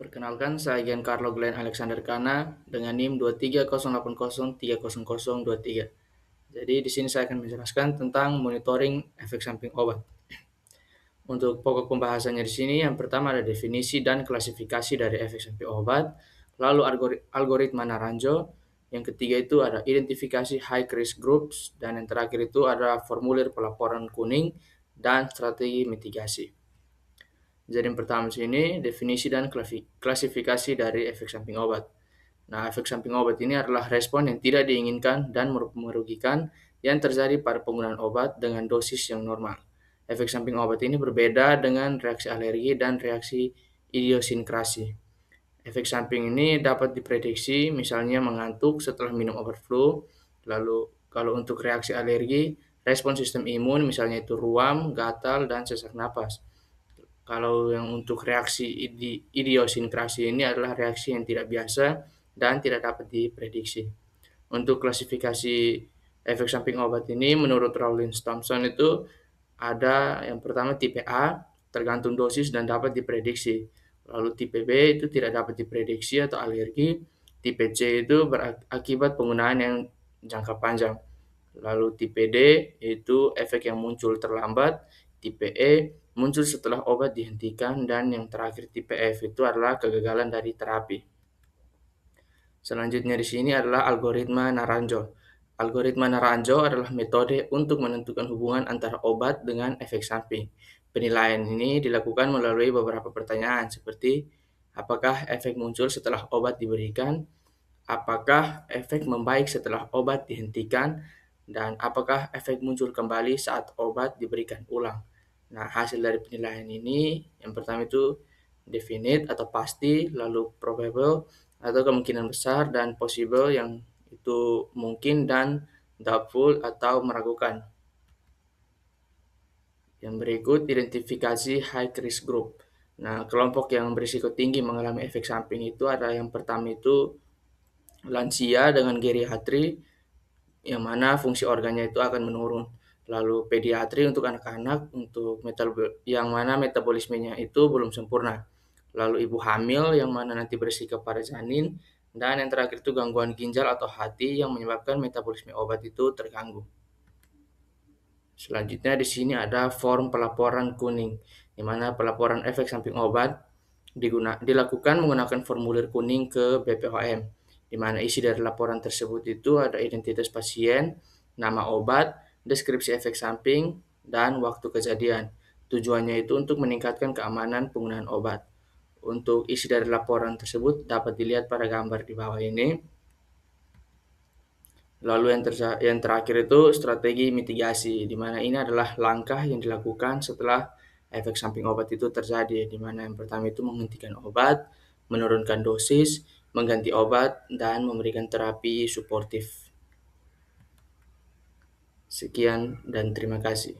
Perkenalkan, saya Giancarlo Glenn Alexander Kana dengan NIM 2308030023. Jadi di sini saya akan menjelaskan tentang monitoring efek samping obat. Untuk pokok pembahasannya di sini, yang pertama ada definisi dan klasifikasi dari efek samping obat, lalu algoritma Naranjo, yang ketiga itu ada identifikasi high risk groups, dan yang terakhir itu ada formulir pelaporan kuning dan strategi mitigasi. Jadi yang pertama sini definisi dan klasifikasi dari efek samping obat. Nah, efek samping obat ini adalah respon yang tidak diinginkan dan merugikan yang terjadi pada penggunaan obat dengan dosis yang normal. Efek samping obat ini berbeda dengan reaksi alergi dan reaksi idiosinkrasi. Efek samping ini dapat diprediksi, misalnya mengantuk setelah minum obat flu. Lalu, kalau untuk reaksi alergi, respon sistem imun, misalnya itu ruam, gatal, dan sesak napas. Kalau yang untuk reaksi idiosinkrasi ini adalah reaksi yang tidak biasa dan tidak dapat diprediksi. Untuk klasifikasi efek samping obat ini, menurut Rawlins Thompson itu ada yang pertama tipe A, tergantung dosis dan dapat diprediksi. Lalu tipe B itu tidak dapat diprediksi atau alergi. Tipe C itu berakibat penggunaan yang jangka panjang. Lalu tipe D itu efek yang muncul terlambat. Tipe E muncul setelah obat dihentikan, dan yang terakhir tipe F itu adalah kegagalan dari terapi. Selanjutnya di sini adalah algoritma Naranjo. Algoritma Naranjo adalah metode untuk menentukan hubungan antara obat dengan efek samping. Penilaian ini dilakukan melalui beberapa pertanyaan seperti apakah efek muncul setelah obat diberikan, apakah efek membaik setelah obat dihentikan, dan apakah efek muncul kembali saat obat diberikan ulang. Nah, hasil dari penilaian ini, yang pertama itu definite atau pasti, lalu probable atau kemungkinan besar, dan possible yang itu mungkin, dan doubtful atau meragukan. Yang berikut identifikasi high risk group. Nah, kelompok yang berisiko tinggi mengalami efek samping itu ada yang pertama itu lansia dengan geriatri, yang mana fungsi organnya itu akan menurun. Lalu pediatri untuk anak-anak yang mana metabolismenya itu belum sempurna. Lalu ibu hamil yang mana nanti berisiko pada janin, dan yang terakhir itu gangguan ginjal atau hati yang menyebabkan metabolisme obat itu terganggu. Selanjutnya di sini ada form pelaporan kuning, di mana pelaporan efek samping obat dilakukan menggunakan formulir kuning ke BPOM, di mana isi dari laporan tersebut itu ada identitas pasien, nama obat, deskripsi efek samping, dan waktu kejadian. Tujuannya itu untuk meningkatkan keamanan penggunaan obat. Untuk isi dari laporan tersebut dapat dilihat pada gambar di bawah ini. Lalu yang terakhir itu strategi mitigasi, di mana ini adalah langkah yang dilakukan setelah efek samping obat itu terjadi, di mana yang pertama itu menghentikan obat, menurunkan dosis, mengganti obat, dan memberikan terapi suportif. Sekian dan terima kasih.